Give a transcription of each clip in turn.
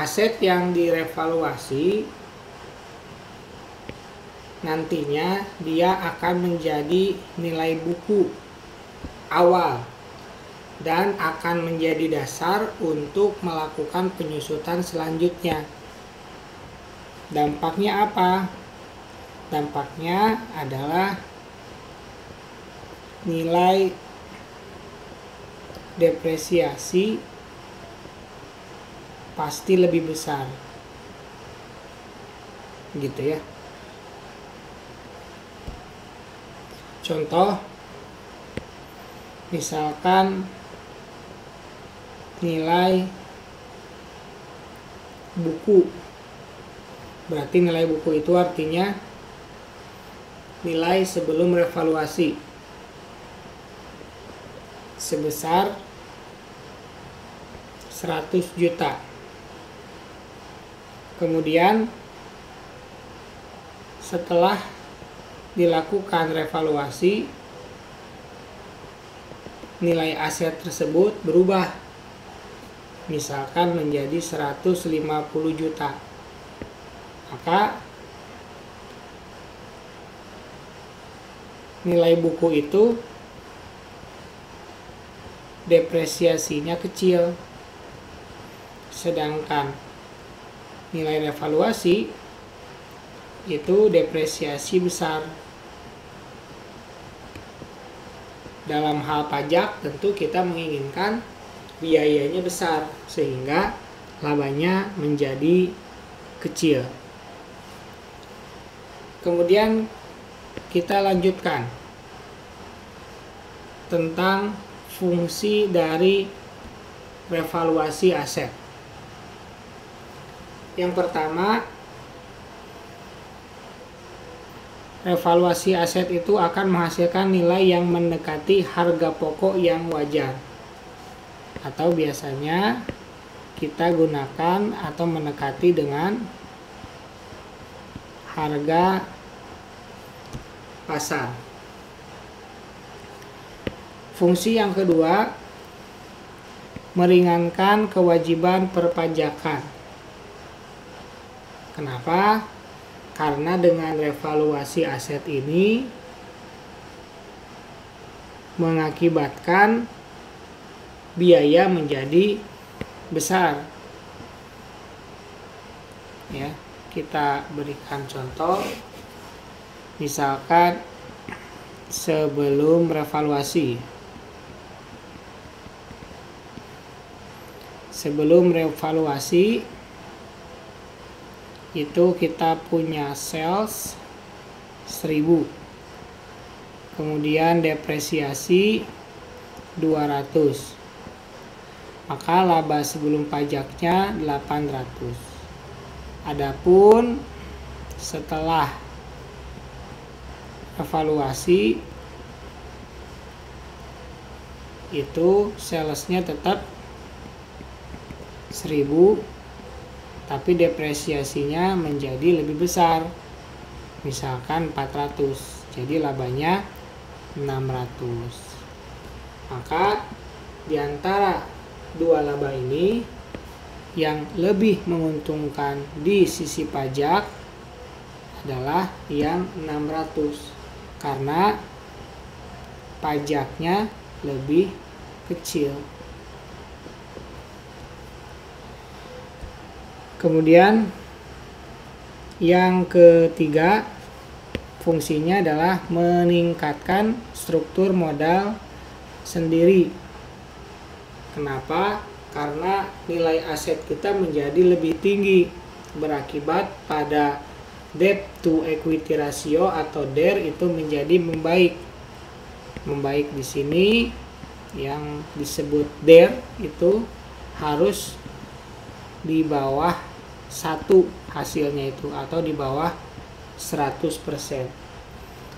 aset yang direvaluasi nantinya dia akan menjadi nilai buku awal dan akan menjadi dasar untuk melakukan penyusutan selanjutnya. Dampaknya apa? Dampaknya adalah nilai depresiasi pasti lebih besar. Gitu ya. Contoh, misalkan nilai buku, berarti nilai buku itu artinya nilai sebelum revaluasi sebesar 100 juta. Kemudian setelah dilakukan revaluasi, nilai aset tersebut berubah, misalkan menjadi 150 juta. Maka nilai buku itu depresiasinya kecil, sedangkan nilai revaluasi itu depresiasi besar. Dalam hal pajak tentu kita menginginkan biayanya besar sehingga labanya menjadi kecil. Kemudian kita lanjutkan tentang fungsi dari revaluasi aset. Yang pertama, revaluasi aset itu akan menghasilkan nilai yang mendekati harga pokok yang wajar, atau biasanya kita gunakan atau mendekati dengan harga pasar. Fungsi yang kedua, meringankan kewajiban perpajakan. Kenapa? Karena dengan revaluasi aset ini mengakibatkan biaya menjadi besar. Ya, kita berikan contoh. Misalkan sebelum revaluasi. Sebelum revaluasi itu kita punya sales 1000, kemudian depresiasi 200, maka laba sebelum pajaknya 800. Adapun setelah evaluasi itu salesnya tetap 1000, tapi depresiasinya menjadi lebih besar, misalkan 400, jadi labanya 600. Maka diantara dua laba ini yang lebih menguntungkan di sisi pajak adalah yang 600 karena pajaknya lebih kecil. Kemudian yang ketiga, fungsinya adalah meningkatkan struktur modal sendiri. Kenapa? Karena nilai aset kita menjadi lebih tinggi, berakibat pada debt to equity ratio atau DER itu menjadi membaik. Membaik di sini yang disebut DER itu harus di bawah 1 hasilnya itu, atau di bawah 100%.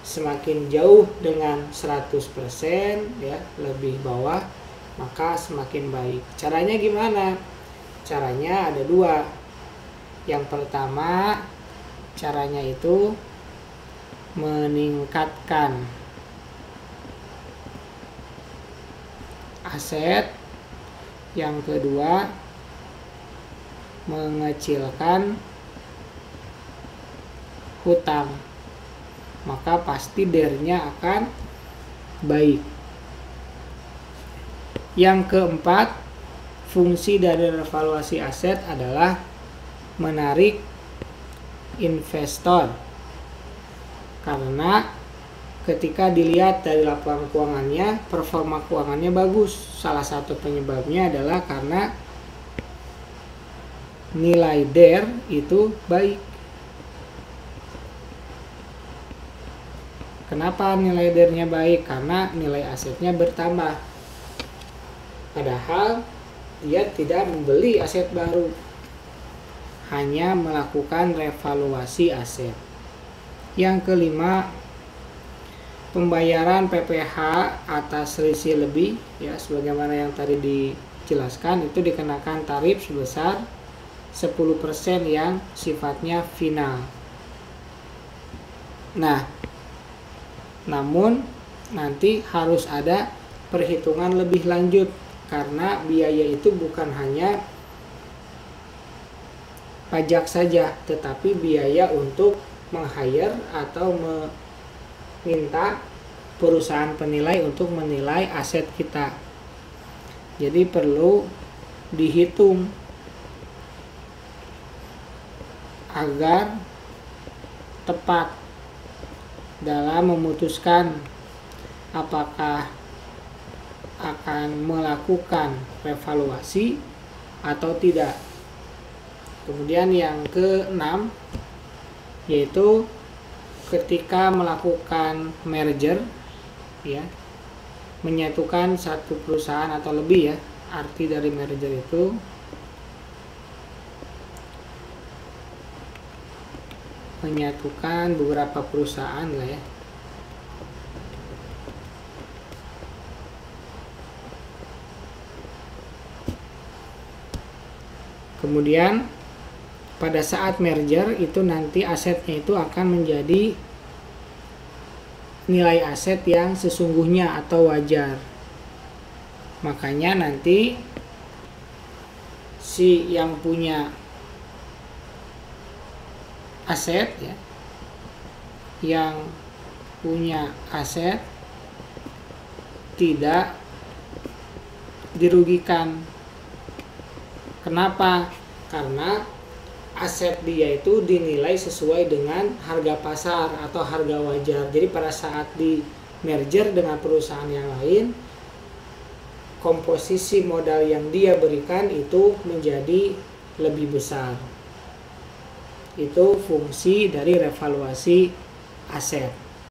Semakin jauh dengan 100% ya, lebih bawah, maka semakin baik. Caranya gimana? Caranya ada dua. Yang pertama, caranya itu meningkatkan aset. Yang kedua, mengecilkan hutang, maka pasti DER-nya akan baik. Yang keempat, fungsi dari revaluasi aset adalah menarik investor, karena ketika dilihat dari laporan keuangannya, performa keuangannya bagus. Salah satu penyebabnya adalah karena nilai DER itu baik. Kenapa nilai DER-nya baik? Karena nilai asetnya bertambah. Padahal dia tidak membeli aset baru, hanya melakukan revaluasi aset. Yang kelima, pembayaran PPh atas selisih lebih, ya sebagaimana yang tadi dijelaskan, itu dikenakan tarif sebesar 10% yang sifatnya final. Nah, namun nanti harus ada perhitungan lebih lanjut, karena biaya itu bukan hanya pajak saja, tetapi biaya untuk meng-hire atau meminta perusahaan penilai untuk menilai aset kita. Jadi perlu dihitung agar tepat dalam memutuskan apakah akan melakukan revaluasi atau tidak. Kemudian yang keenam, yaitu ketika melakukan merger, ya, menyatukan satu perusahaan atau lebih, ya. Arti dari merger itu menyatukan beberapa perusahaan lah, ya. Kemudian pada saat merger itu nanti asetnya itu akan menjadi nilai aset yang sesungguhnya atau wajar. Makanya nanti si yang punya aset, ya, yang punya aset tidak dirugikan. Kenapa? Karena aset dia itu dinilai sesuai dengan harga pasar atau harga wajar. Jadi pada saat di merger dengan perusahaan yang lain, komposisi modal yang dia berikan itu menjadi lebih besar. Itu fungsi dari revaluasi aset.